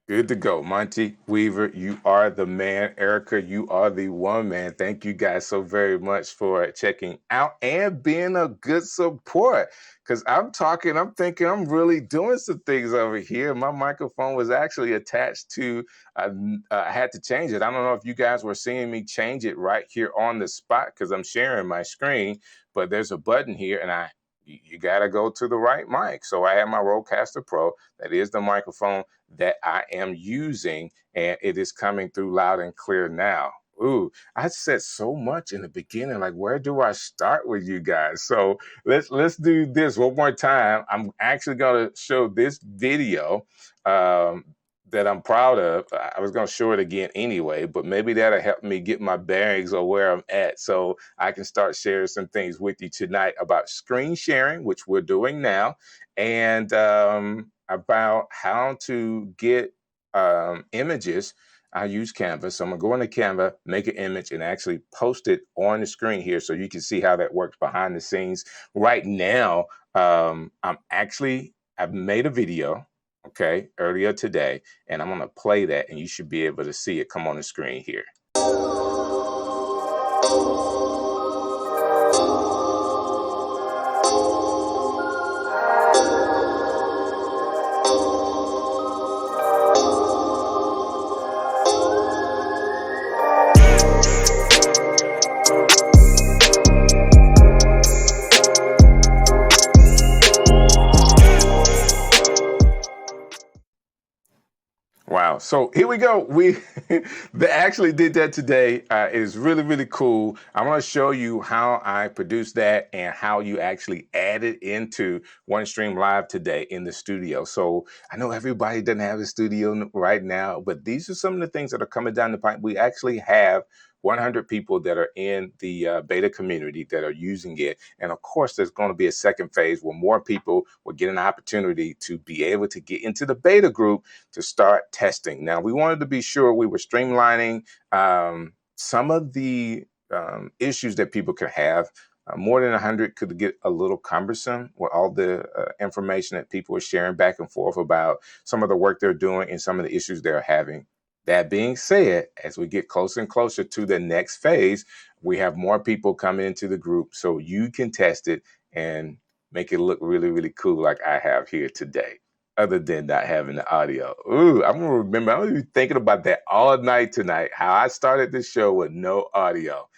Good to go. Monty Weaver, you are the man. Erica, you are the one man. Thank you guys so very much for checking out and being a good support. Because I'm thinking I'm really doing some things over here. My microphone was actually attached to, I had to change it. I don't know if you guys were seeing me change it right here on the spot because I'm sharing my screen, but there's a button here and you got to go to the right mic. So I have my Rodecaster Pro. That is the microphone that I am using, and it is coming through loud and clear now. Ooh, I said so much in the beginning, like where do I start with you guys? So let's do this one more time. I'm actually gonna show this video that I'm proud of. I was gonna show it again anyway, but maybe that'll help me get my bearings or where I'm at so I can start sharing some things with you tonight about screen sharing, which we're doing now, and about how to get images. I use Canva. So I'm going to go into Canva, make an image, and actually post it on the screen here so you can see how that works behind the scenes. Right now, I've made a video, okay, earlier today, and I'm going to play that, and you should be able to see it come on the screen here. Wow. So here we go. We actually did that today. It is really, really cool. I want to show you how I produced that and how you actually add it into OneStream Live today in the studio. So I know everybody doesn't have a studio right now, but these are some of the things that are coming down the pipe. We actually have 100 people that are in the beta community that are using it. And of course, there's going to be a second phase where more people will get an opportunity to be able to get into the beta group to start testing. Now, we wanted to be sure we were streamlining some of the issues that people could have. More than 100 could get a little cumbersome with all the information that people are sharing back and forth about some of the work they're doing and some of the issues they're having. That being said, as we get closer and closer to the next phase, we have more people coming into the group so you can test it and make it look really, really cool like I have here today, other than not having the audio. Ooh, I'm gonna remember, I'm gonna be thinking about that all night tonight, how I started the show with no audio.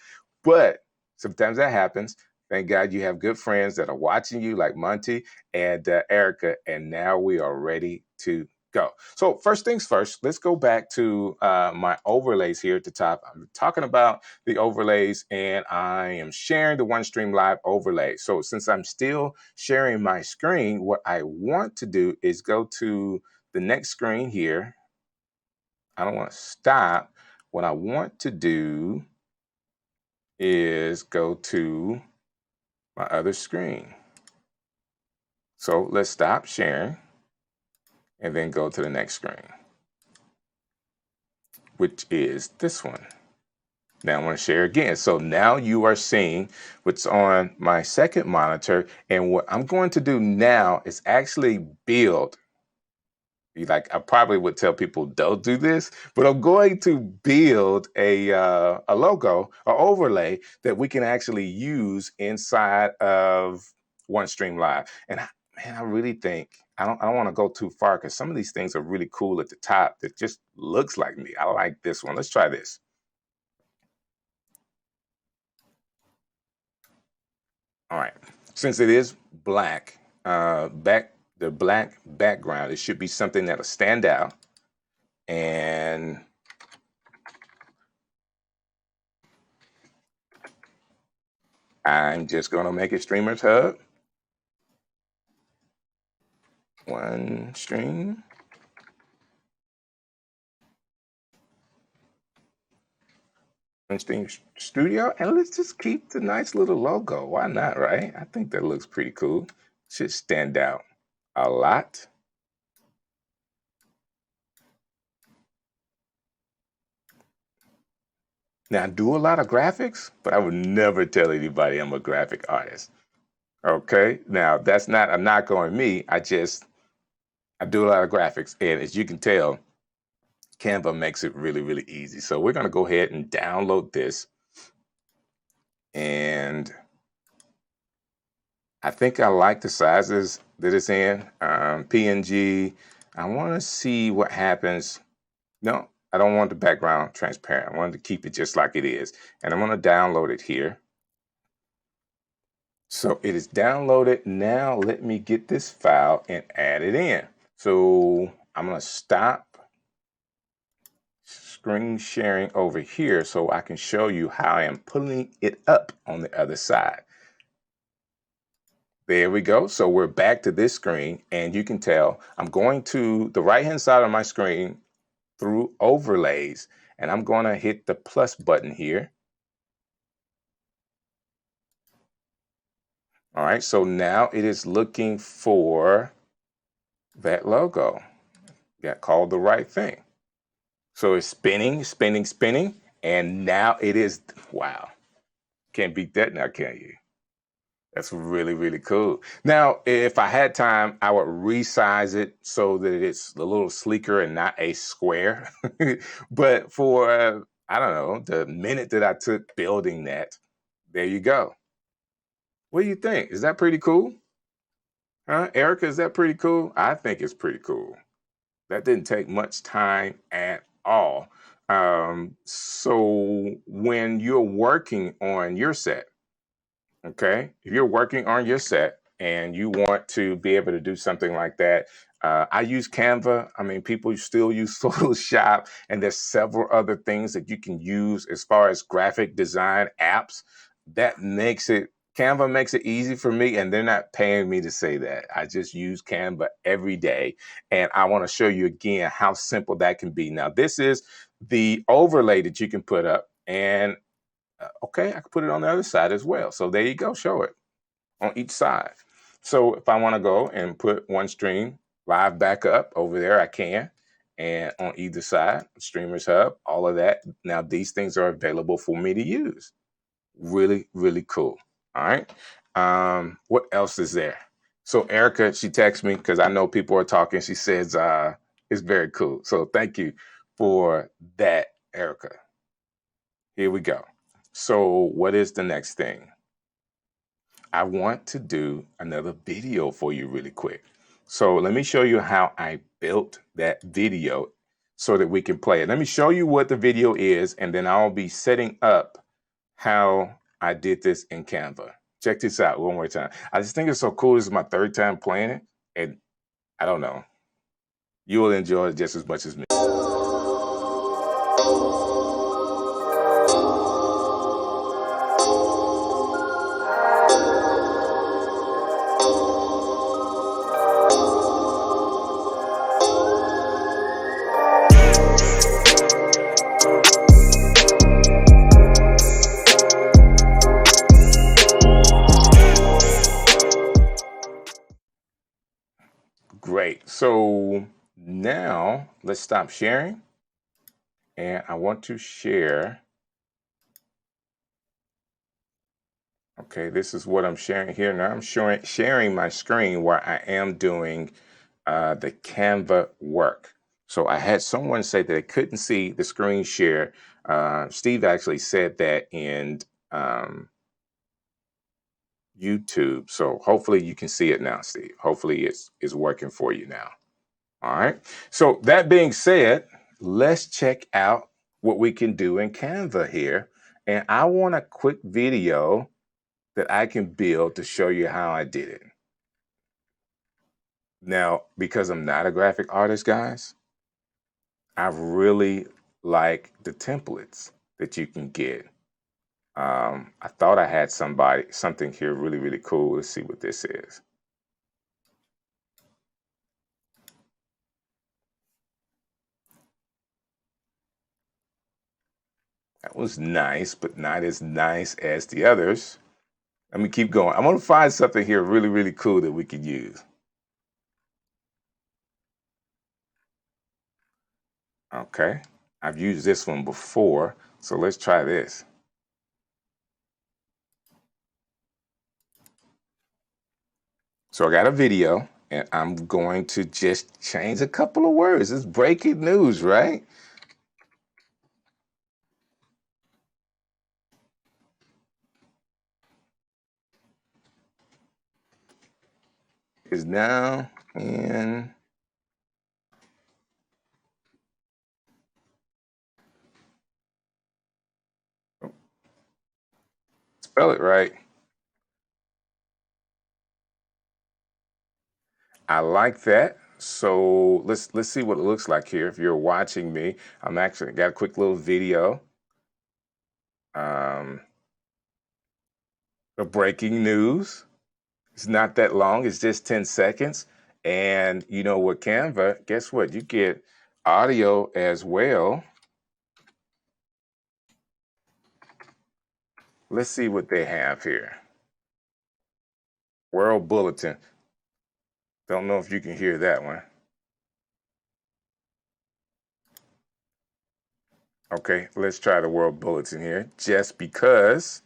But sometimes that happens. Thank God you have good friends that are watching you, like Monty and Erica, and now we are ready to go. So first things first, let's go back to my overlays here at the top. I'm talking about the overlays, and I am sharing the OneStream Live overlay. So since I'm still sharing my screen, what I want to do is go to the next screen here. I don't want to stop. What I want to do is go to my other screen. So let's stop sharing and then go to the next screen, which is this one. Now I want to share again. So now you are seeing what's on my second monitor. And what I'm going to do now is actually build. Like I probably would tell people don't do this, but I'm going to build a logo or overlay that we can actually use inside of OneStream Live. And man, I really think I don't want to go too far because some of these things are really cool at the top that just looks like me. I like this one. Let's try this. All right. Since it is black, the black background, it should be something that'll stand out. And I'm just gonna make it Streamers Hub. OneStream. OneStream Studio. And let's just keep the nice little logo. Why not, right? I think that looks pretty cool. Should stand out a lot. Now, I do a lot of graphics, but I would never tell anybody I'm a graphic artist. Okay? Now, that's not a knock on me. I do a lot of graphics. And as you can tell, Canva makes it really, really easy. So we're going to go ahead and download this. And I think I like the sizes that it's in, PNG. I want to see what happens. No, I don't want the background transparent. I wanted to keep it just like it is. And I'm going to download it here. So it is downloaded. Now let me get this file and add it in. So I'm going to stop screen sharing over here so I can show you how I am pulling it up on the other side. There we go. So we're back to this screen, and you can tell I'm going to the right-hand side of my screen through overlays, and I'm going to hit the plus button here. All right, so now it is looking for that logo. Got called the right thing. So it's spinning, spinning, spinning, and now it is, wow. Can't beat that now, can you? That's really, really cool. Now, if I had time, I would resize it so that it's a little sleeker and not a square. But for, I don't know, the minute that I took building that, there you go. What do you think? Is that pretty cool? Huh? Erica, is that pretty cool? I think it's pretty cool. That didn't take much time at all. So when you're working on your set, okay, if you're working on your set and you want to be able to do something like that, I use Canva. I mean, people still use Photoshop, and there's several other things that you can use as far as graphic design apps. That makes it, Canva makes it easy for me, and they're not paying me to say that. I just use Canva every day, and I want to show you again how simple that can be. Now, this is the overlay that you can put up, and okay, I can put it on the other side as well. So there you go, show it on each side. So if I want to go and put OneStream live backup over there, I can. And on either side, Streamers Hub, all of that. Now these things are available for me to use. Really, really cool. All right. What else is there? So Erica, she texts me because I know people are talking. She says it's very cool. So thank you for that, Erica. Here we go. So what is the next thing? I want to do another video for you really quick. So let me show you how I built that video so that we can play it. Let me show you what the video is, and then I'll be setting up how I did this in Canva. Check this out one more time. I just think it's so cool. This is my third time playing it, and I don't know. You will enjoy it just as much as me. Great. So now let's stop sharing. And I want to share. Okay, this is what I'm sharing here. Now I'm sharing my screen where I am doing the Canva work. So I had someone say that they couldn't see the screen share. Steve actually said that in YouTube. So hopefully you can see it now, Steve. Hopefully it's working for you now. All right. So that being said, let's check out what we can do in Canva here. And I want a quick video that I can build to show you how I did it. Now, because I'm not a graphic artist, guys, I really like the templates that you can get. I thought I had something here really, really cool. Let's see what this is. That was nice, but not as nice as the others. Let me keep going. I'm going to find something here really, really cool that we could use. Okay. I've used this one before, so let's try this. So I got a video, and I'm going to just change a couple of words. It's breaking news, right? is now in, spell it right. I like that. So let's see what it looks like here. If you're watching me, I'm actually got a quick little video um, of breaking news. It's not that long. It's just 10 seconds. And you know, with Canva, guess what? You get audio as well. Let's see what they have here. World Bulletin. Don't know if you can hear that one. Okay, let's try the World Bulletin here, just because.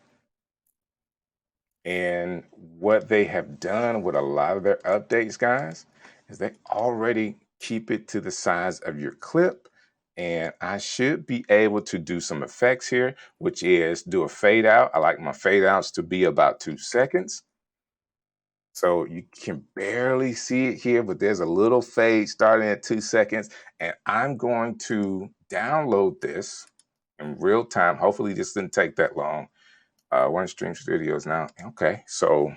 And what they have done with a lot of their updates, guys, is they already keep it to the size of your clip. And I should be able to do some effects here, which is do a fade out. I like my fade outs to be about 2 seconds. So you can barely see it here, but there's a little fade starting at 2 seconds. And I'm going to download this in real time. Hopefully this didn't take that long. OneStream Studios now. Okay, so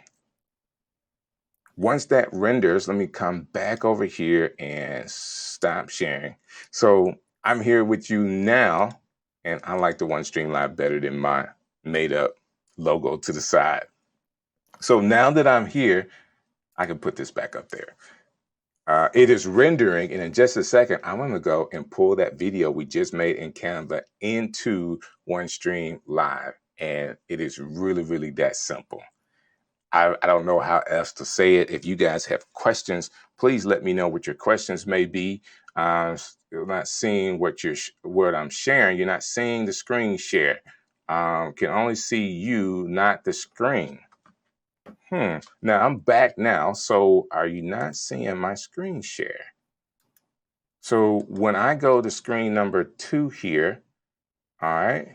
once that renders, let me come back over here and stop sharing. So I'm here with you now, and I like the OneStream Live better than my made up logo to the side. So now that I'm here, I can put this back up there. It is rendering, and in just a second, I'm going to go and pull that video we just made in Canva into OneStream Live, and it is really, really that simple. I don't know how else to say it. If you guys have questions, please let me know what your questions may be. You're not seeing what I'm sharing. You're not seeing the screen share. Can only see you, not the screen. Now I'm back now. So are you not seeing my screen share? So when I go to screen number 2 here, all right,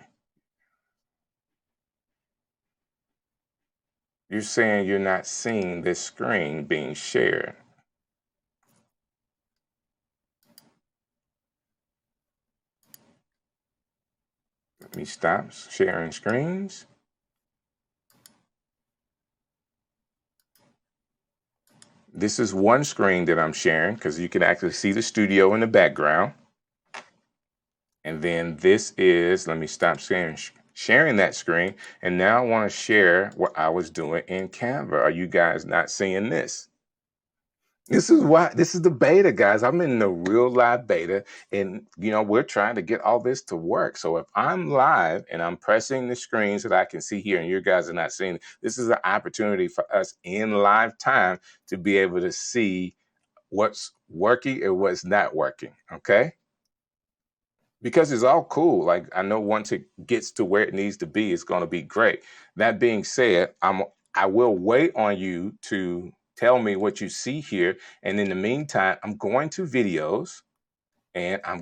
you're saying you're not seeing this screen being shared. Let me stop sharing screens. This is one screen that I'm sharing because you can actually see the studio in the background. And then this is, let me stop sharing that screen. And now I want to share what I was doing in Canva. Are you guys not seeing this? This is the beta, guys. I'm in the real live beta, and we're trying to get all this to work. So if I'm live and I'm pressing the screens that I can see here, and you guys are not seeing, this is an opportunity for us in live time to be able to see what's working and what's not working. Okay. Because it's all cool. Like, I know once it gets to where it needs to be, it's going to be great. That being said, I will wait on you to tell me what you see here. And in the meantime, I'm going to videos, and I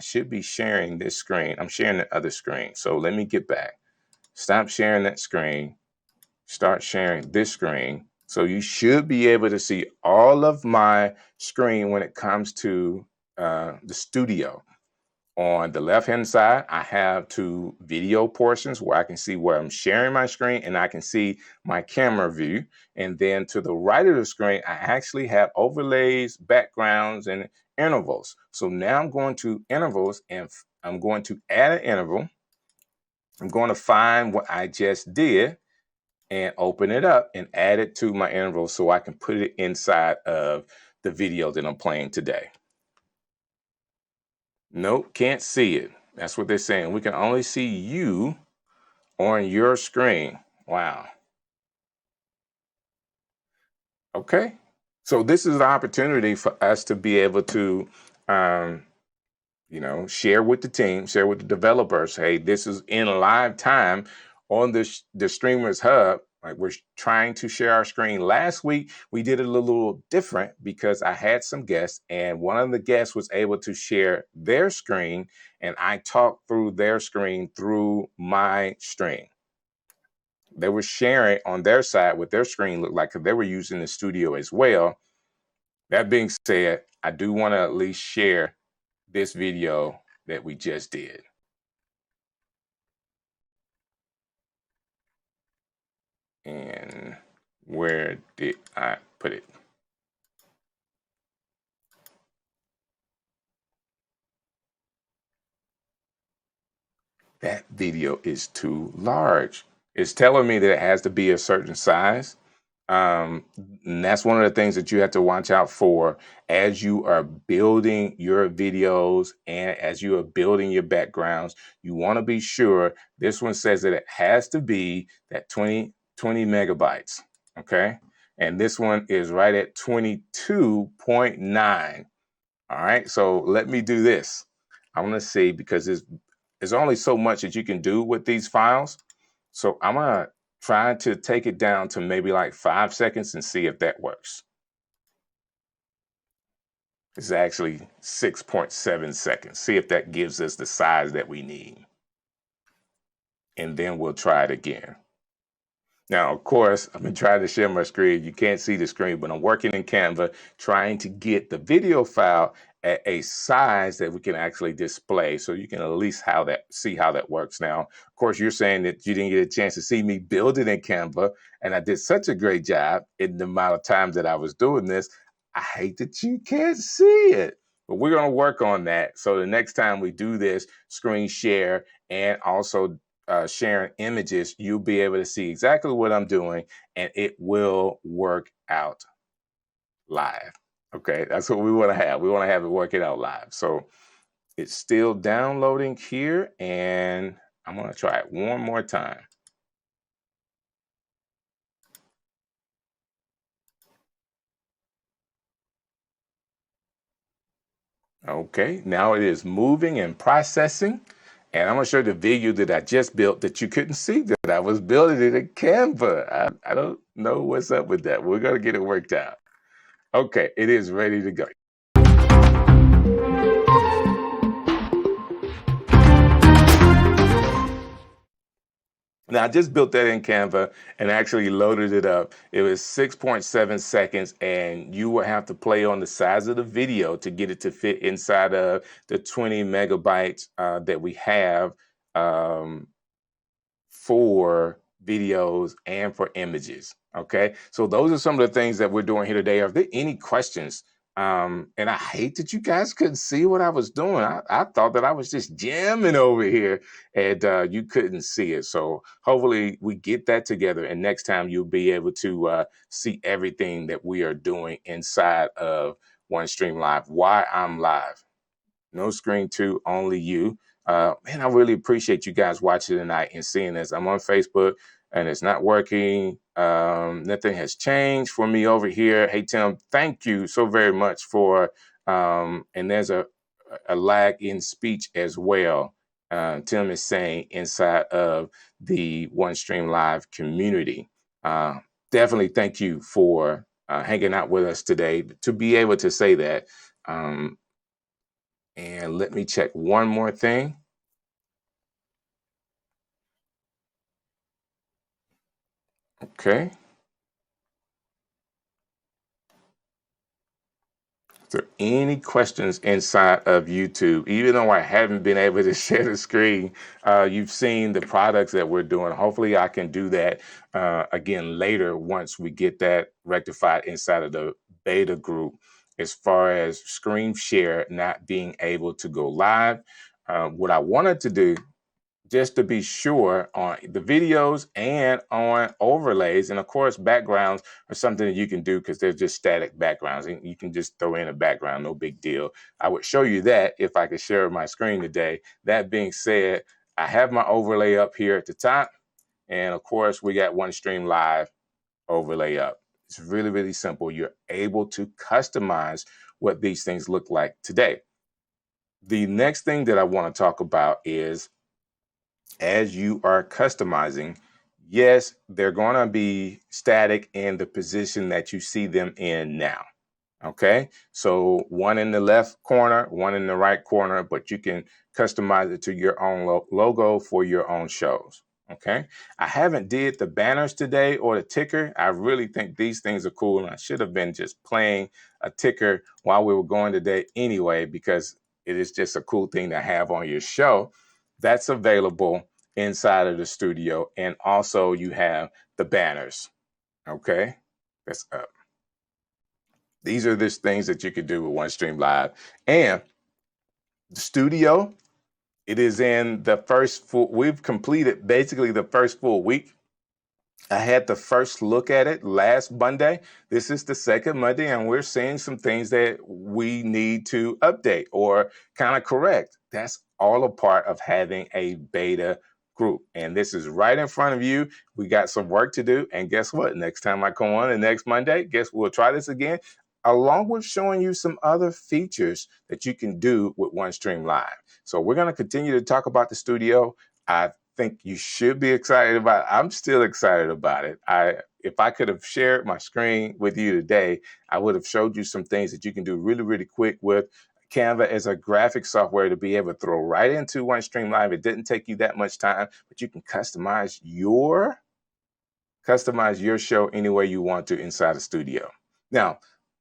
should be sharing this screen. I'm sharing the other screen. So let me get back. Stop sharing that screen. Start sharing this screen. So you should be able to see all of my screen when it comes to the studio. On the left-hand side, I have 2 video portions where I can see where I'm sharing my screen, and I can see my camera view. And then to the right of the screen, I actually have overlays, backgrounds, and intervals. So now I'm going to intervals, and I'm going to add an interval. I'm going to find what I just did and open it up and add it to my interval so I can put it inside of the video that I'm playing today. Nope, can't see it. That's what they're saying. We can only see you on your screen. Wow. Okay. So this is the opportunity for us to be able to, um, share with the team, share with the developers. Hey, this is in live time on the Streamers Hub. Like, we're trying to share our screen. Last week, we did it a little different because I had some guests, and one of the guests was able to share their screen, and I talked through their screen through my stream. they were sharing on their side what their screen looked like because they were using the studio as well. That being said, I do want to at least share this video that we just did. And where did I put it? That video is too large. It's telling me that it has to be a certain size. And that's one of the things that you have to watch out for as you are building your videos and as you are building your backgrounds. You want to be sure this one says that it has to be that 20 megabytes. Okay. And this one is right at 22.9. All right. So let me do this. I want to see because there's only so much that you can do with these files. So I'm going to try to take it down to maybe like 5 seconds and see if that works. It's actually 6.7 seconds. See if that gives us the size that we need. And then we'll try it again. Now, of course, I've been trying to share my screen. You can't see the screen, but I'm working in Canva trying to get the video file at a size that we can actually display so you can at least see how that works. Now, of course, you're saying that you didn't get a chance to see me build it in Canva, and I did such a great job in the amount of time that I was doing this. I hate that you can't see it, but we're going to work on that. So the next time we do this screen share and also sharing images, you'll be able to see exactly what I'm doing and it will work out live. Okay, that's what we want to have. We want to have it working out live. So it's still downloading here and I'm going to try it one more time. Okay, now it is moving and processing. And I'm going to show you the video that I just built that you couldn't see that I was building it in Canva. I don't know what's up with that. We're going to get it worked out. Okay, it is ready to go. Now, I just built that in Canva and actually loaded it up. It was 6.7 seconds, and you will have to play on the size of the video to get it to fit inside of the 20 megabytes that we have for videos and for images. Okay, so those are some of the things that we're doing here today. Are there any questions? And I hate that you guys couldn't see what I was doing. I thought that I was just jamming over here and you couldn't see it. So hopefully we get that together and next time you'll be able to see everything that we are doing inside of OneStream Live, why I'm live. No screen two, only you. Man, I really appreciate you guys watching tonight and seeing this. I'm on Facebook and it's not working. Nothing has changed for me over here. Hey, Tim, thank you so very much for, and there's a lag in speech as well. Tim is saying inside of the OneStream Live community. Definitely thank you for hanging out with us today to be able to say that. And let me check one more thing. Okay. Is there any questions inside of YouTube? Even though I haven't been able to share the screen, you've seen the products that we're doing. Hopefully I can do that again later once we get that rectified inside of the beta group. As far as screen share not being able to go live, what I wanted to do just to be sure on the videos and on overlays. And of course, backgrounds are something that you can do because they're just static backgrounds. And you can just throw in a background, no big deal. I would show you that if I could share my screen today. That being said, I have my overlay up here at the top. And of course, we got OneStream Live overlay up. It's really, really simple. You're able to customize what these things look like today. The next thing that I want to talk about is as you are customizing, yes, they're going to be static in the position that you see them in now. Okay, so one in the left corner, one in the right corner, but you can customize it to your own logo for your own shows. Okay. I haven't did the banners today or the ticker. I really think these things are cool. And I should have been just playing a ticker while we were going today anyway, because it is just a cool thing to have on your show. That's available inside of the studio. And also you have the banners. Okay. That's up. These are just things that you could do with OneStream Live. And the studio, it is in the first full, we've completed basically the first full week. I had the first look at it last Monday. This is the second Monday, and we're seeing some things that we need to update or kind of correct. That's all a part of having a beta group. And this is right in front of you. We got some work to do. And guess what? Next time I come on the next Monday, guess we'll try this again, along with showing you some other features that you can do with OneStream Live. So we're going to continue to talk about the studio. I think you should be excited about it. I'm still excited about it. If I could have shared my screen with you today, I would have showed you some things that you can do really, really quick with Canva as a graphic software to be able to throw right into OneStream Live. It didn't take you that much time, but you can customize your show any way you want to inside the studio. Now,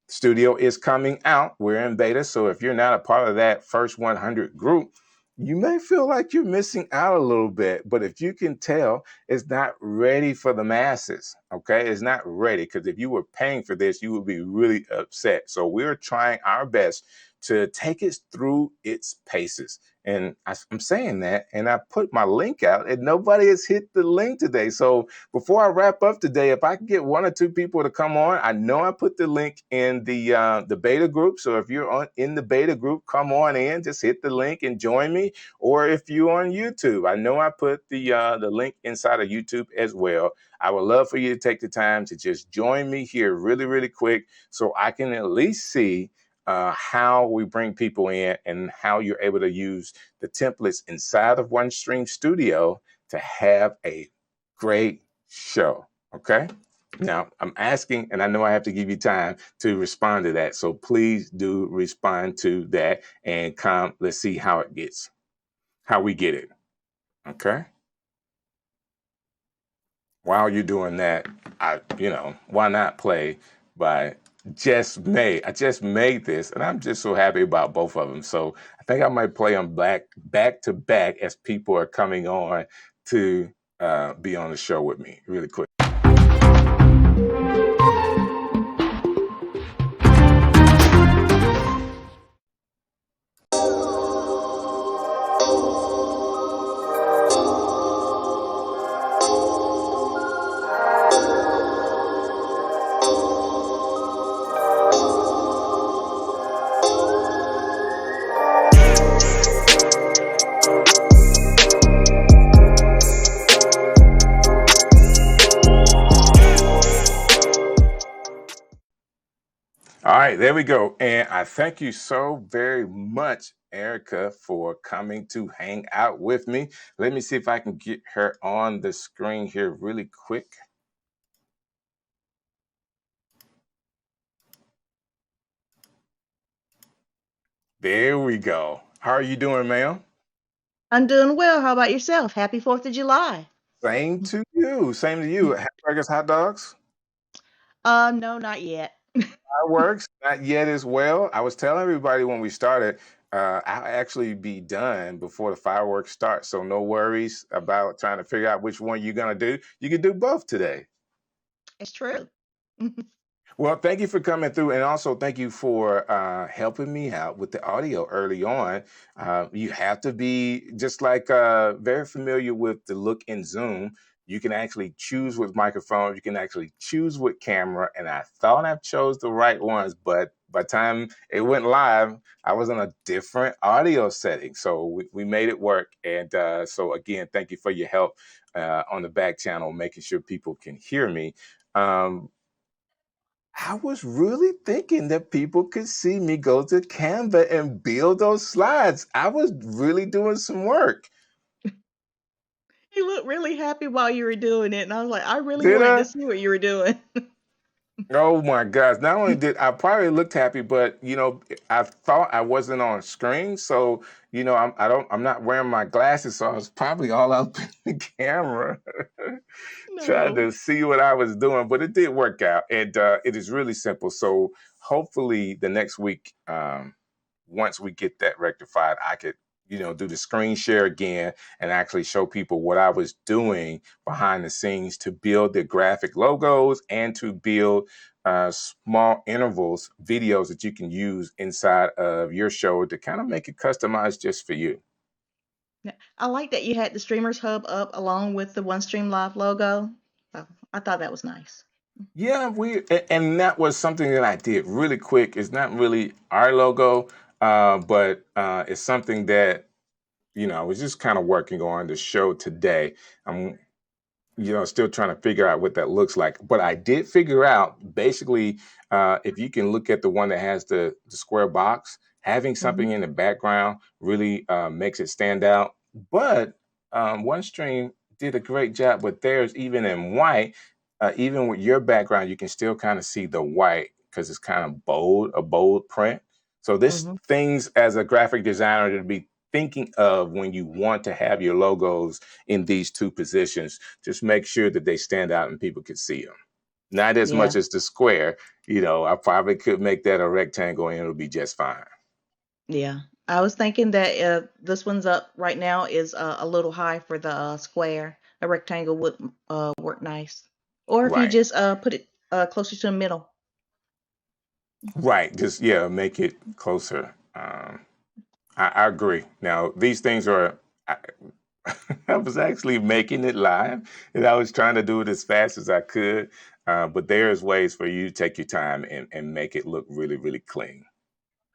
Studio is coming out. We're in beta. So if you're not a part of that first 100 group, you may feel like you're missing out a little bit. But if you can tell, it's not ready for the masses. Okay. It's not ready, because if you were paying for this, you would be really upset. So we're trying our best to take it through its paces. And I'm saying that, and I put my link out, and nobody has hit the link today. So before I wrap up today, if I can get one or two people to come on, I know I put the link in the beta group. So if you're in the beta group, come on in, just hit the link and join me. Or if you're on YouTube, I know I put the link inside of YouTube as well. I would love for you to take the time to just join me here really, really quick, so I can at least see how we bring people in and how you're able to use the templates inside of OneStream Studio to have a great show. Okay. Now I'm asking, and I know I have to give you time to respond to that. So please do respond to that and come. Let's see how we get it. Okay. While you're doing that, why not play by Just Made? I just made this, and I'm just so happy about both of them. So I think I might play them back to back as people are coming on to be on the show with me really quick. All right, there we go. And I thank you so very much, Erica, for coming to hang out with me. Let me see if I can get her on the screen here really quick. There we go. How are you doing, ma'am? I'm doing well. How about yourself? Happy 4th of July. Same to you. Same to you. Hamburgers, hot dogs, No, not yet. fireworks, not yet as well. I was telling everybody when we started, I'll actually be done before the fireworks start. So no worries about trying to figure out which one you're gonna do. You can do both today. It's true. Well, thank you for coming through, and also thank you for helping me out with the audio early on. You have to be just like very familiar with the look in Zoom. You can actually choose with microphone. You can actually choose with camera, and I thought I chose the right ones, but by the time it went live, I was on a different audio setting. So we made it work. And so again, thank you for your help on the back channel, making sure people can hear me. Um, I was really thinking that people could see me go to Canva and build those slides. I was really doing some work. You looked really happy while you were doing it, and I was like, I really Did wanted to I? see what you were doing. Oh my gosh. Not only did I probably looked happy, but I thought I wasn't on screen. So, I'm not wearing my glasses, so I was probably all up in the camera trying No. to see what I was doing, but it did work out. And it is really simple. So hopefully the next week, once we get that rectified, I could, do the screen share again and actually show people what I was doing behind the scenes to build the graphic logos and to build small intervals videos that you can use inside of your show to kind of make it customized just for you. Yeah. I like that you had the Streamers Hub up along with the OneStream Live logo. So I thought that was nice. Yeah, and that was something that I did really quick. It's not really our logo, but it's something that I was just kind of working on the show today. I'm still trying to figure out what that looks like. But I did figure out basically, if you can look at the one that has the square box, having Hmm. something in the background really makes it stand out. But OneStream did a great job with theirs, even in white. Even with your background, you can still kind of see the white because it's kind of bold, a bold print. So this Hmm. things as a graphic designer to be thinking of when you want to have your logos in these two positions. Just make sure that they stand out and people can see them. Not as Yeah. much as the square. I probably could make that a rectangle and it'll be just fine. Yeah. I was thinking that this one's up right now is a little high for the square. A rectangle would work nice. Or if you Right. just put it closer to the middle. Right. Just, yeah, make it closer. I agree. Now, these things are, I, I was actually making it live and I was trying to do it as fast as I could. But there's ways for you to take your time and make it look really, really clean.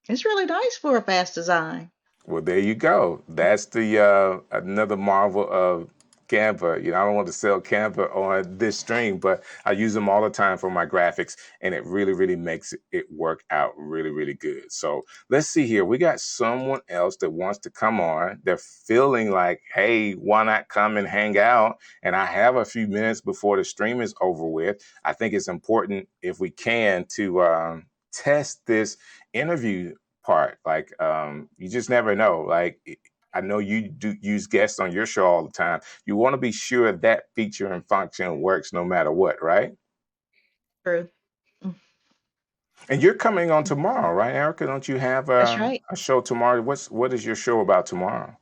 It's really nice for a fast design. Well, there you go. That's the another marvel of Canva. I don't want to sell Canva on this stream, but I use them all the time for my graphics, and it really, really makes it work out really, really good. So let's see here. We got someone else that wants to come on. They're feeling like, hey, why not come and hang out? And I have a few minutes before the stream is over with. I think it's important if we can to test this interview part. Like, you just never know. Like, I know you do use guests on your show all the time. You want to be sure that feature and function works no matter what, right? True. Mm, And you're coming on tomorrow, right, Erica? Don't you have that's right. a show tomorrow? What is your show about tomorrow?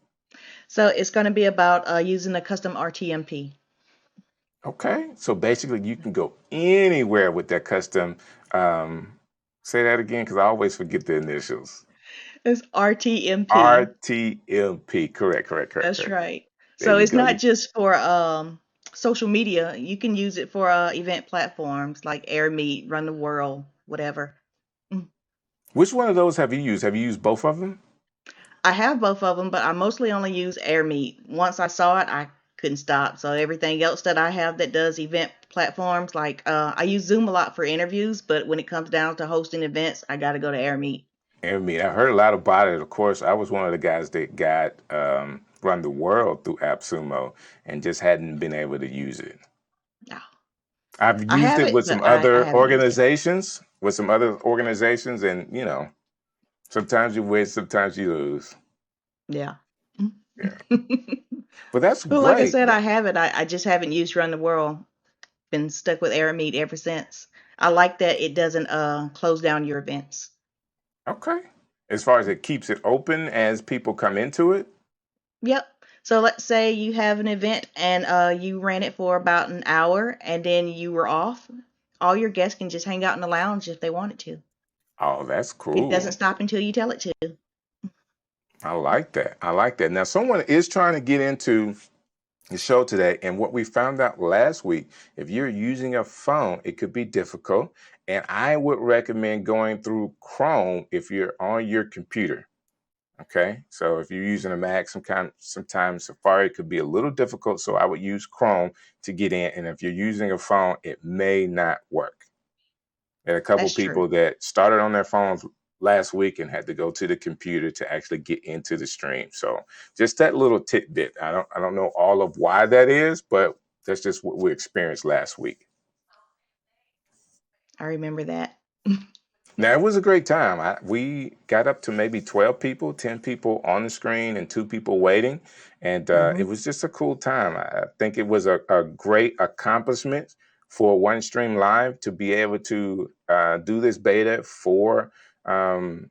So it's going to be about using a custom RTMP. Okay, so basically you can go anywhere with that custom. Um, Say that again because I always forget the initials. It's RTMP. RTMP. Correct, correct, correct, That's correct. right. There So you it's go. not just for social media. You can use it for event platforms like AirMeet, Run the World, whatever. Mm. Which one of those have you used? Have you used both of them? I have both of them, but I mostly only use AirMeet. Once I saw it, I couldn't stop. So everything else that I have that does event platforms, like I use Zoom a lot for interviews, but when it comes down to hosting events, I got to go to AirMeet. I mean, I heard a lot about it. Of course, I was one of the guys that got Run the World through AppSumo and just hadn't been able to use it. No, I've I used have it it, with but some I other haven't used it. organizations, and sometimes you win, sometimes you lose. Yeah. Yeah, but that's Well, like I great. said, I have it. I just haven't used Run the World. Been stuck with AirMeet ever since. I like that it doesn't close down your events. Okay. As far as it keeps it open as people come into it. Yep. So let's say you have an event and you ran it for about an hour and then you were off. All your guests can just hang out in the lounge if they wanted to. Oh, that's It doesn't cool. stop until you tell it to. I like that. I like that. Now, someone is trying to get into the show today. And what we found out last week, if you're using a phone, it could be difficult. And I would recommend going through Chrome if you're on your computer. Okay. So if you're using a Mac, sometimes Safari could be a little difficult. So I would use Chrome to get in. And if you're using a phone, it may not work. There are a couple That's true. people that started on their phones last week and had to go to the computer to actually get into the stream. So just that little tidbit. I don't know all of why that is, but that's just what we experienced last week. I remember that. Now it was a great time. We got up to maybe 12 people, 10 people on the screen, and two people waiting, and it Hmm. was just a cool time. I think it was a great accomplishment for OneStream Live to be able to do this beta um,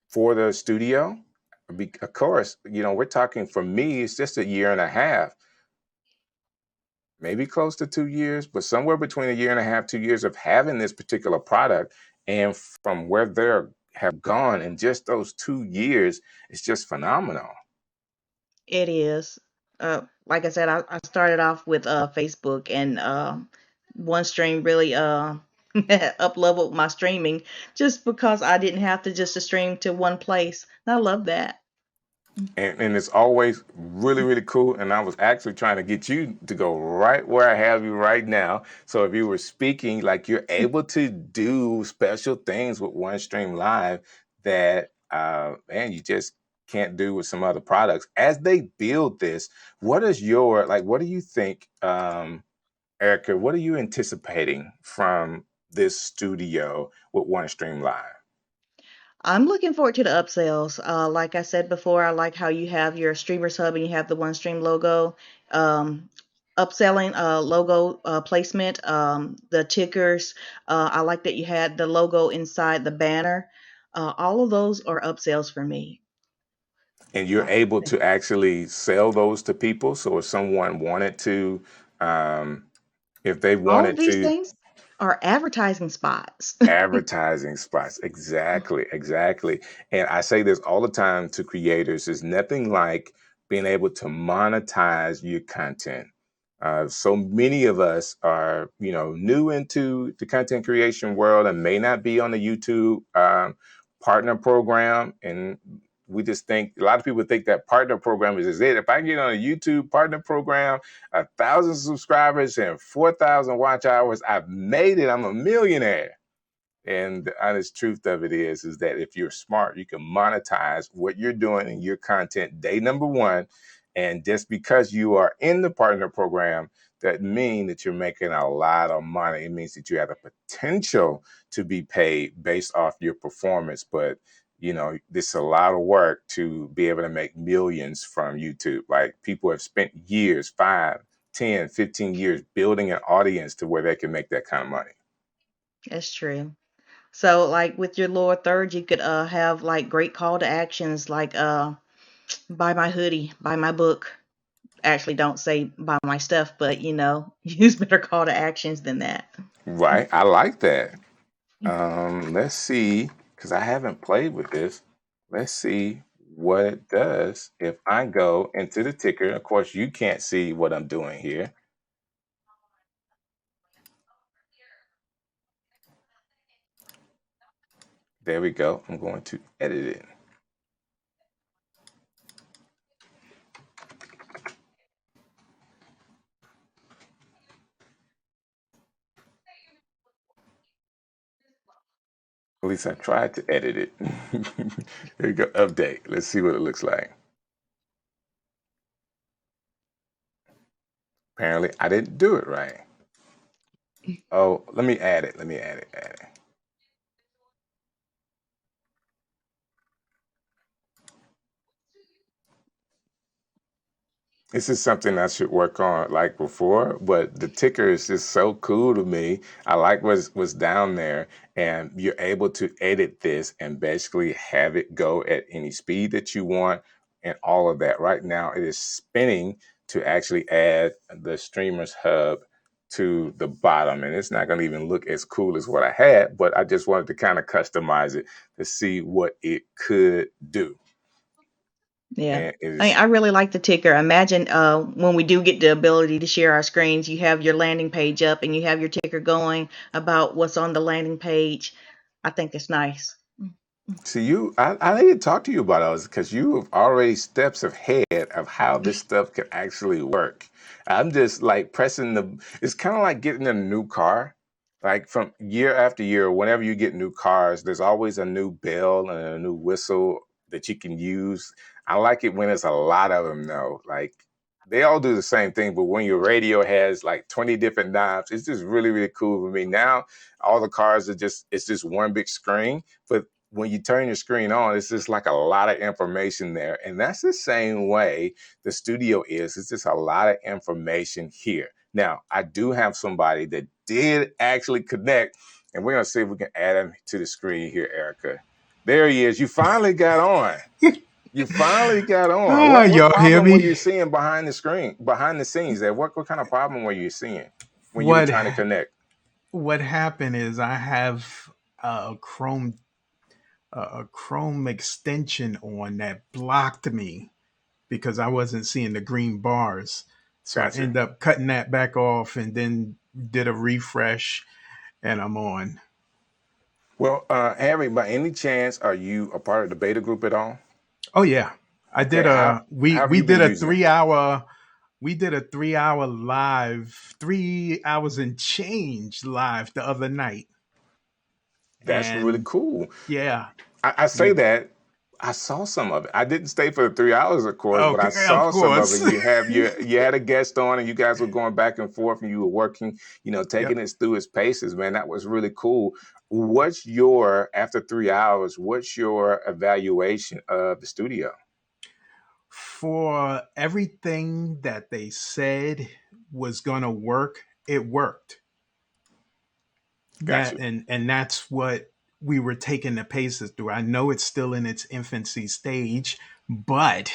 for the studio. Of course, we're talking, for me, it's just a year and a half, maybe close to 2 years, but somewhere between a year and a half, 2 years of having this particular product. And from where they have gone in just those 2 years, it's just phenomenal. It is. Like I said, I started off with Facebook, and OneStream really up leveled my streaming just because I didn't have to just to stream to one place. And I love that. And it's always really, really cool. And I was actually trying to get you to go right where I have you right now. So if you were speaking, like, you're able to do special things with OneStream Live that, man, you just can't do with some other products. As they build this, what do you think, Erica, what are you anticipating from this studio with OneStream Live? I'm looking forward to the upsells. Like I said before, I like how you have your Streamers Hub and you have the OneStream logo. Um, Upselling logo placement, the tickers. I like that you had the logo inside the banner. All of those are upsells for me. And you're I able think to actually sell those to people. So if someone wanted to, um, if they all of wanted these to, things are advertising spots. advertising spots. Exactly, exactly. And I say this all the time to creators: there's nothing like being able to monetize your content. So many of us are, new into the content creation world and may not be on the YouTube partner program. And we just think, a lot of people think that partner program is it. If I can get on a YouTube partner program, 1,000 subscribers and 4,000 watch hours, I've made it. I'm a millionaire. And the honest truth of it is that if you're smart, you can monetize what you're doing in your content day number one. And just because you are in the partner program, that mean that you're making a lot of money. It means that you have the potential to be paid based off your performance. But this is a lot of work to be able to make millions from YouTube. Like, people have spent years, 5, 10, 15 years building an audience to where they can make that kind of money. That's true. So, like with your lower third, you could have like great call to actions, like buy my hoodie, buy my book. Actually, don't say buy my stuff, but use better call to actions than that. Right. I like that. Let's see, because I haven't played with this. Let's see what it does if I go into the ticker. Of course, you can't see what I'm doing here. There we go. I'm going to edit it. At least I tried to edit it. There you go. Update. Let's see what it looks like. Apparently, I didn't do it right. Oh, let me add it. Let me add it. Add it. This is something I should work on like before, but the ticker is just so cool to me. I like what's down there, and you're able to edit this and basically have it go at any speed that you want and all of that. Right now, it is spinning to actually add the Streamers Hub to the bottom, and it's not going to even look as cool as what I had, but I just wanted to kind of customize it to see what it could do. Yeah. And it I is. I really like the ticker. Imagine when we do get the ability to share our screens, you have your landing page up and you have your ticker going about what's on the landing page. I think it's nice. See, I need to talk to you about those because you have already steps ahead of how this stuff can actually work. I'm just like pressing it's kind of like getting a new car. Like, from year after year, whenever you get new cars, there's always a new bell and a new whistle that you can use. I like it when there's a lot of them, though. Like, they all do the same thing, but when your radio has like 20 different knobs, it's just really, really cool for me. Now all the cars are just, it's just one big screen. But when you turn your screen on, it's just like a lot of information there. And that's the same way the studio is. It's just a lot of information here. Now, I do have somebody that did actually connect, and we're gonna see if we can add him to the screen here, Erica. There he is. You finally got on. You finally got on. Ah, What y'all hear problem were me? you seeing behind the screen, behind the scenes there? What kind of problem were you seeing when you were What trying to connect? what happened is I have a Chrome extension on that blocked me because I wasn't seeing the green bars. So I Gotcha. end up cutting that back off and then did a refresh and I'm on. Well, Harry, by any chance, are you a part of the beta group at all? Oh yeah. I did Okay, a how have we you did been a using it? 3 hour we did a 3 hour live, 3 hours and change live the other night. That's really And cool. yeah, I say we that I saw some of it. I didn't stay for the 3 hours, of course, but I okay, of saw some of it. course. You had a guest on, and you guys were going back and forth, and you were working, taking Yep. us through its paces. Man, that was really cool. What's your after 3 hours? What's your evaluation of the studio? For everything that they said was going to work, it worked. Got you. And that's what we were taking the paces through. I know it's still in its infancy stage, but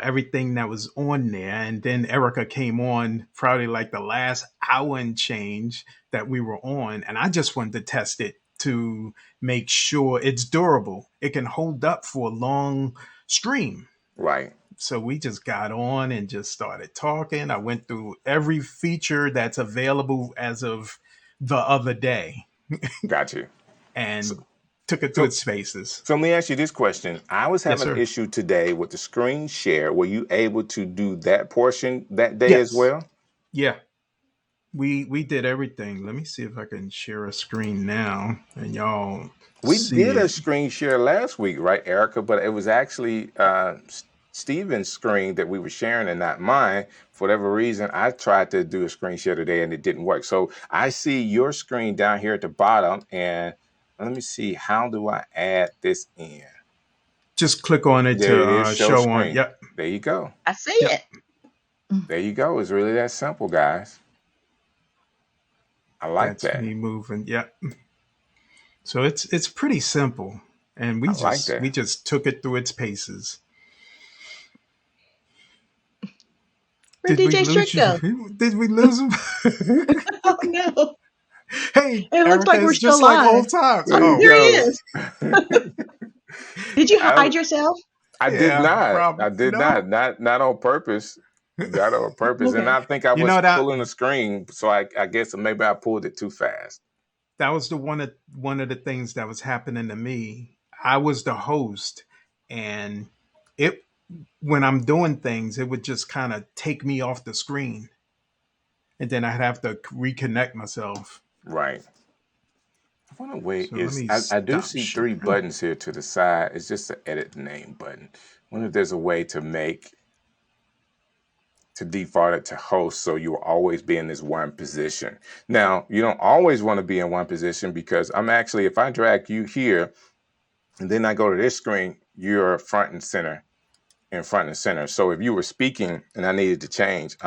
everything that was on there, and then Erica came on probably like the last hour and change that we were on, and I just wanted to test it to make sure it's durable, it can hold up for a long stream. Right. So we just got on and just started talking. I went through every feature that's available as of the other day Got you. So, and took it through so, its phases. so let me ask you this question. I was Yes, having an sir. issue today with the screen share. Were you able to do that portion that day as Yes. well? Yeah. We did everything. Let me see if I can share a screen now and y'all We see did a it. screen share last week, right, Erica? But it was actually Steven's screen that we were sharing and not mine. For whatever reason, I tried to do a screen share today and it didn't work. So I see your screen down here at the bottom. And let me see, how do I add this in? Just click on it There to it is, show show on. screen. Yep. There you go. I see Yep. it. There you go. It's really that simple, guys. I like That's that. me moving. Yep. So it's pretty simple. And I like we that. just took it through its paces. Where'd Did we DJ lose Strick you? go? Did we lose him? Oh no. Hey, It looks Erica, like we're it's still just like live. old times. There Oh, you Oh, there he go. is. Did you I, hide yourself? I did yeah, not. probably I did no. not. Not on purpose. Not on purpose. And Okay. I think I You was know that pulling the screen, so I guess maybe I pulled it too fast. that was the one of the things that was happening to me. I was the host, and it when I'm doing things, it would just kind of take me off the screen, and then I'd have to reconnect myself. Right. I wonder where So let is me I do stop see three sharing. buttons here to the side. It's just the edit name button. I wonder if there's a way to make to default it to host so you will always be in this one position. Now, you don't always want to be in one position because I'm actually, if I drag you here and then I go to this screen, you're front and center in front and center. So if you were speaking and I needed to change,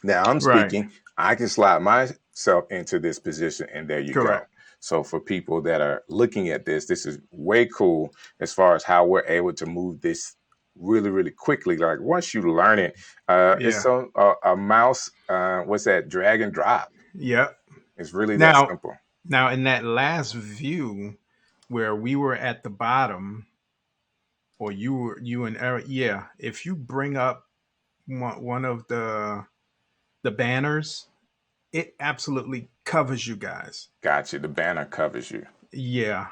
now I'm Right. speaking, I can slide myself into this position and there you go. Correct. So for people that are looking at this, this is way cool as far as how we're able to move this really, really quickly. Like once you learn it, it's Yeah. so a mouse, what's that, drag and drop. Yep. It's really that Now, simple. now in that last view where we were at the bottom, or you and Eric, yeah. If you bring up one of the banners, it absolutely covers you guys. Gotcha. The banner covers you. Yeah.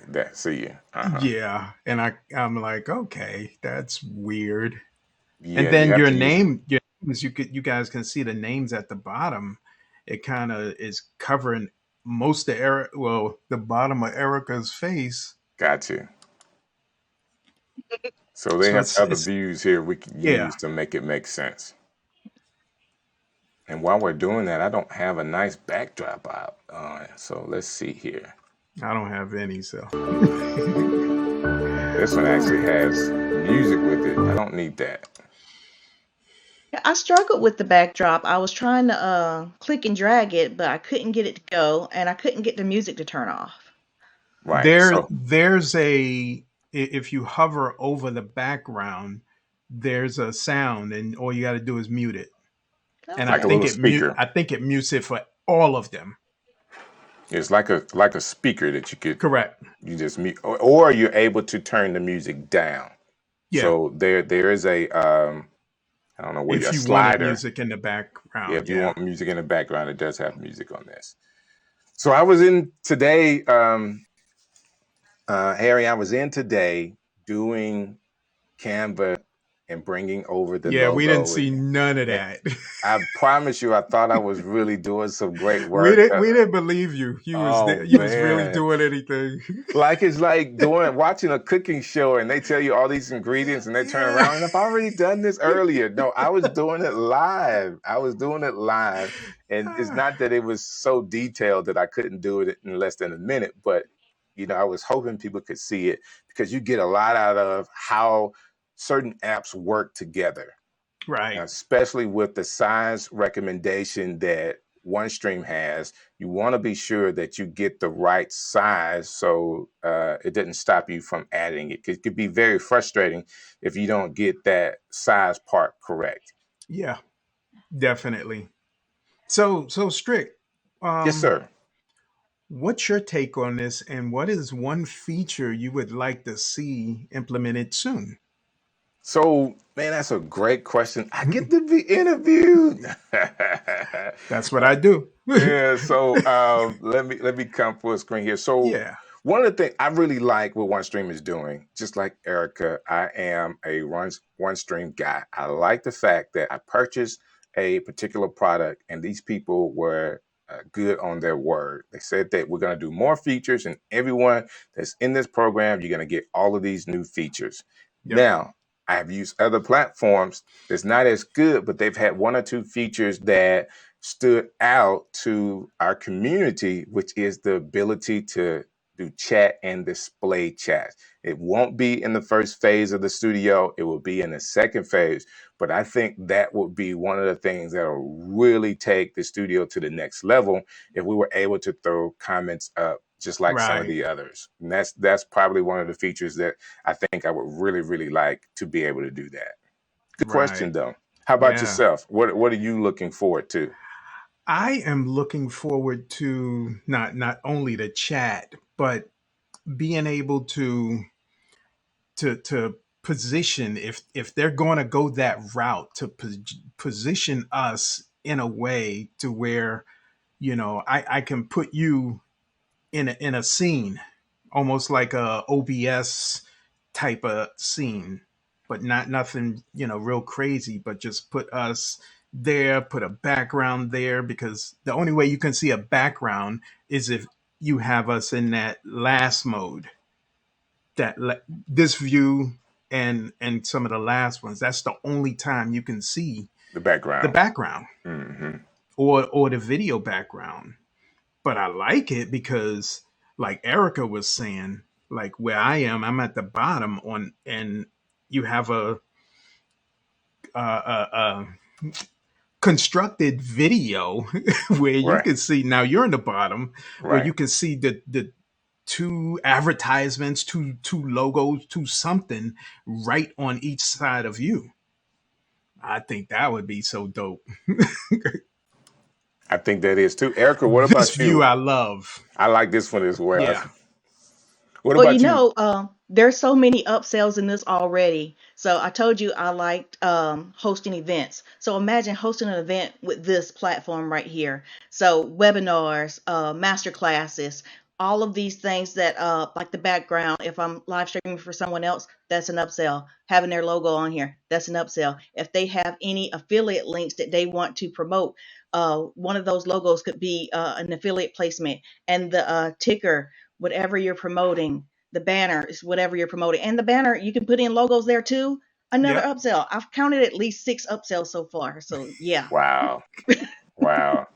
That, see you. Uh-huh. Yeah. And I'm like, okay, that's weird. And Yeah, you then have to use it. your names, you guys can see the names at the bottom. It kind of is covering most of Eric, well, the bottom of Erica's face. Got you. So they So have other it's views here we can yeah. use to make it make sense. And while we're doing that, I don't have a nice backdrop out on. So let's see here. I don't have any, so This one actually has music with it. I don't need that. Yeah, I struggled with the backdrop. I was trying to click and drag it, but I couldn't get it to go, and I couldn't get the music to turn off. Right. So there's if you hover over the background, there's a sound, and all you got to do is mute it. And like a Okay. little speaker. I think it mutes it for all of them. It's like a speaker that you could Correct. you just mute, or you're able to turn the music down. Yeah. So there is a I don't know what If a you wanted slider. music in the Yeah, background, if you yeah. want music in the background, it does have music on this. So I was in today, Harry. I was in today doing Canva and bringing over the Yeah, we didn't logo, see and none of man, that. I promise you, I thought I was really doing some great work. We didn't believe you. You was Oh there, you was really man. doing anything. Like it's like doing watching a cooking show and they tell you all these ingredients and they turn Yeah. around and I've already done this earlier. No, I was doing it live. I was doing it live. And it's not that it was so detailed that I couldn't do it in less than a minute, but I was hoping people could see it because you get a lot out of how certain apps work together, Right. especially with the size recommendation that OneStream has. You want to be sure that you get the right size so it doesn't stop you from adding it. It could be very frustrating if you don't get that size part correct. Yeah, definitely. So strict. Yes, Um, sir. what's your take on this, and what is one feature you would like to see implemented soon? So, man, that's a great question. I get to be interviewed. That's what I do. Yeah, so let me come full screen here. So Yeah. one of the things I really like what OneStream is doing, just like Erica, I am a OneStream guy. I like the fact that I purchased a particular product and these people were good on their word. They said that we're going to do more features, and everyone that's in this program, you're going to get all of these new features. Yep. Now, I have used other platforms that's not as good, but they've had one or two features that stood out to our community, which is the ability to do chat and display chat. It won't be in the first phase of the studio, it will be in the second phase. But I think that would be one of the things that will really take the studio to the next level if we were able to throw comments up just like some of Right. the others. And that's probably one of the features that I think I would really, really like to be able to do that. Good question Right. though. How about Yeah. yourself? What are you looking forward to? I am looking forward to not only the chat, but being able to position, if they're going to go that route, to position us in a way to where I can put you in a scene, almost like a OBS type of scene, but not nothing real crazy, but just put us there, put a background there, because the only way you can see a background is if you have us in that last mode, this view and some of the last ones. That's the only time you can see The the background. background Hmm. or the video background. But I like it because, like Erica was saying, like where I am, I'm at the bottom on, and you have a constructed video where you Right, can see, now you're in the bottom, where right. you can see the two advertisements, two logos, two something right on each side of you. I think that would be so dope. I think that is too. Erica, what This about view you? I love. I like this one as well. Yeah. What Well, about you? there's so many upsells in this already. So I told you I liked hosting events. So imagine hosting an event with this platform right here. So webinars, master classes, all of these things that, like the background, if I'm live streaming for someone else, that's an upsell. Having their logo on here, that's an upsell. If they have any affiliate links that they want to promote, one of those logos could be an affiliate placement, and the ticker, whatever you're promoting, the banner is whatever you're promoting. And the banner, you can put in logos there too. Another Yep. upsell. I've counted at least 6 upsells so far. So yeah. Wow. Wow.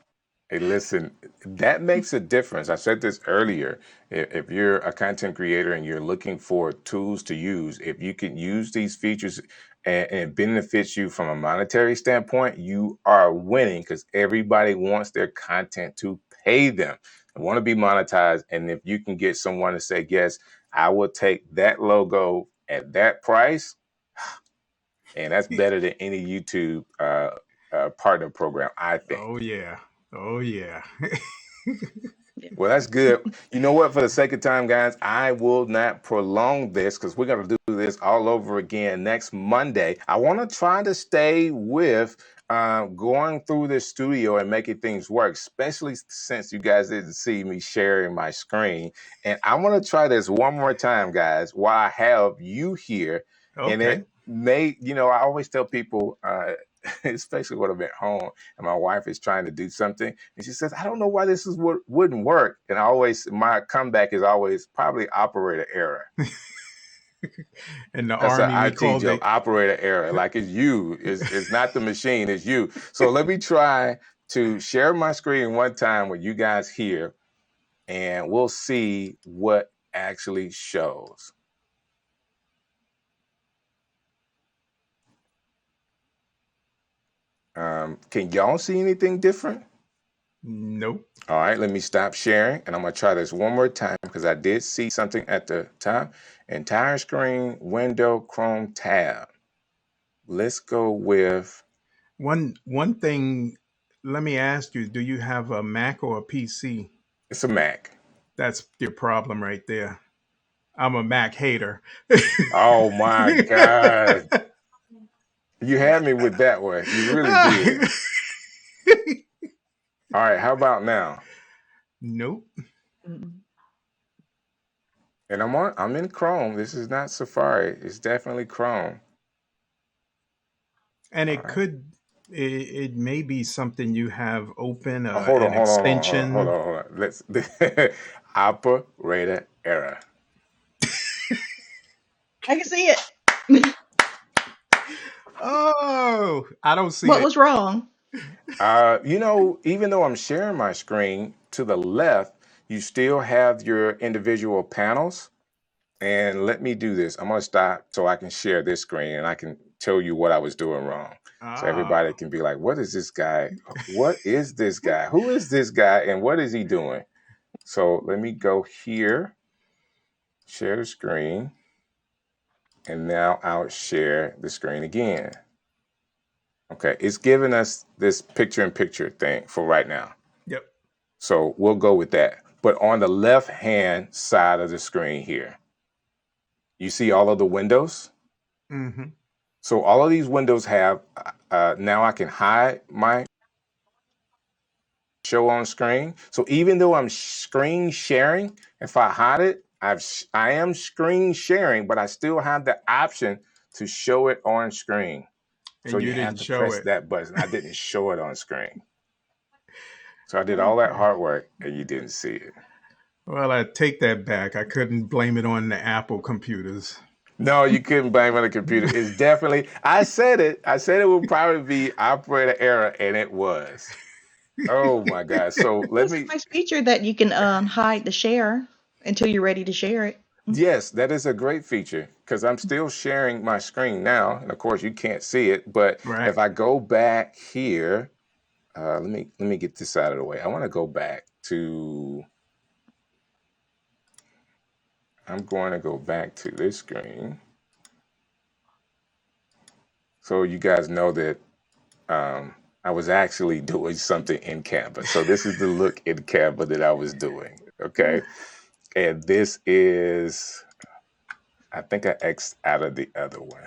Hey, listen, that makes a difference. I said this earlier. If you're a content creator and you're looking for tools to use, if you can use these features and it benefits you from a monetary standpoint, you are winning because everybody wants their content to pay them. They want to be monetized. And if you can get someone to say, yes, I will take that logo at that price, and that's better than any YouTube partner program, I think. Oh yeah. Oh yeah. Yeah. Well, that's good. You know what? For the sake of time, guys, I will not prolong this because we're going to do this all over again next Monday. I want to try to stay with going through the studio and making things work, especially since you guys didn't see me sharing my screen. And I want to try this one more time, guys, while I have you here. And Okay. it may, I always tell people, especially when I'm at home and my wife is trying to do something and she says, I don't know why this is what wouldn't work. And my comeback is always probably operator error. In the That's an army, we IT called joke, it. operator error. Like it's you. It's not the machine, it's you. So let me try to share my screen one time with you guys here and we'll see what actually shows. Can y'all see anything different? Nope. All right, let me stop sharing and I'm going to try this one more time because I did see something at the top. Entire screen, window, Chrome tab. Let's go with, One thing. Let me ask you: do you have a Mac or a PC? it's a Mac. That's your problem right there. I'm a Mac hater. Oh my God. You had me with that one. You really did. All right, how about now? Nope. Mm. And I'm in Chrome. This is not Safari. It's definitely Chrome. And All it right. could, it may be something you have open, Oh, hold on, an hold on, hold on, hold on, hold extension. on, hold on. Let's operator error. I can see it. Oh, I don't see What it. was wrong? Even though I'm sharing my screen, to the left, you still have your individual panels. And let me do this. I'm going to stop so I can share this screen and I can tell you what I was doing wrong. So Ah, everybody can be like, what is this guy? What is this guy? Who is this guy? And what is he doing? So let me go here, share the screen. And now I'll share the screen again. Okay, it's giving us this picture in picture thing for right now. yep. So we'll go with that. But on the left hand side of the screen here, you see all of the windows. Mm-hmm. So all of these windows have, now I can hide my show on screen. So even though I'm screen sharing, if I hide it, I am screen sharing, but I still have the option to show it on screen. So And you you have didn't to show press it. that button. I didn't show it on screen. So I did all that Okay. hard work and you didn't see it. Well, I take that back. I couldn't blame it on the Apple computers. No, you couldn't blame it on the computer. It's definitely, I said it. I said it would probably be operator error, and it was. Oh my God. So let It's a me, nice feature that you can hide the share until you're ready to share it. yes, that is a great feature because I'm still sharing my screen now. And of course, you can't see it. But Right. if I go back here, let me get this out of the way. I want to go back to, I'm going to go back to this screen. So you guys know that I was actually doing something in Canva. So this is the look in Canva that I was doing. Okay. And this is, I think I X'd out of the other one.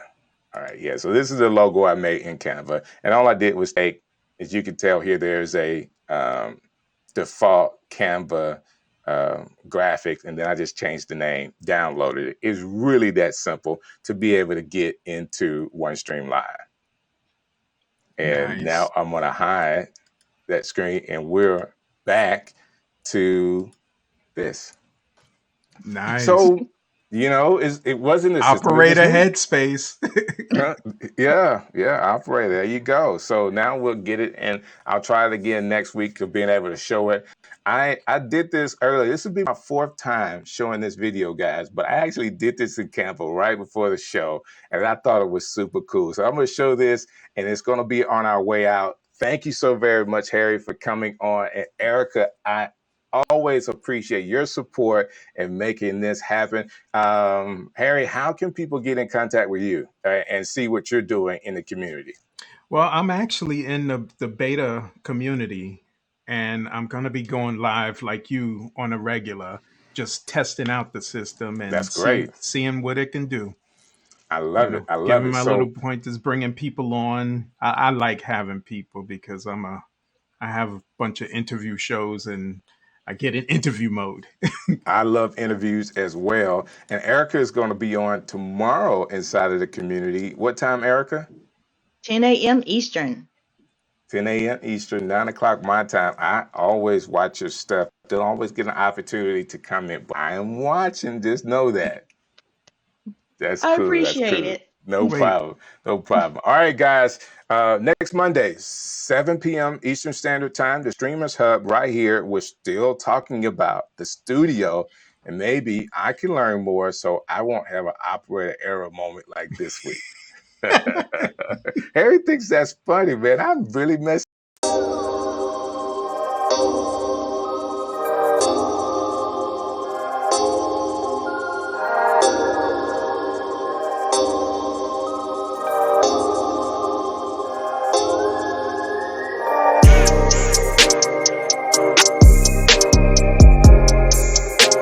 All right. Yeah. So this is the logo I made in Canva. And all I did was take, as you can tell here, there's a default Canva graphics. And then I just changed the name, downloaded it. It's really that simple to be able to get into OneStream Live. And now Nice. I'm going to hide that screen and we're back to this. Nice. So It wasn't a system, it was Operator me. headspace. Uh, yeah, operator. There you go. So now we'll get it, and I'll try it again next week of being able to show it. I did this earlier. This would be my fourth time showing this video, guys, but I actually did this in Canva right before the show, and I thought it was super cool. So I'm going to show this, and it's going to be on our way out. Thank you so very much, Harry, for coming on. And Erica, I always appreciate your support and making this happen. Harry, how can people get in contact with you and see what you're doing in the community? Well, I'm actually in the beta community, and I'm going to be going live like you on a regular, just testing out the system That's and great. seeing what it can do. I love it. I love Giving it. my little So pointers, bringing people on. I like having people because I have a bunch of interview shows and I get in interview mode. I love interviews as well. And Erica is going to be on tomorrow inside of the community. What time, Erica? 10 a.m. Eastern. 10 a.m. Eastern, 9 o'clock my time. I always watch your stuff. Don't always get an opportunity to comment, but I am watching. Just know that. That's I cool. That's appreciate cool. it. No Wait, problem. No problem. All right, guys. Next Monday, 7 p.m. Eastern Standard Time, the Streamers Hub right here. We're still talking about the studio, and maybe I can learn more so I won't have an operator error moment like this week. Harry thinks that's funny, man. I'm really messing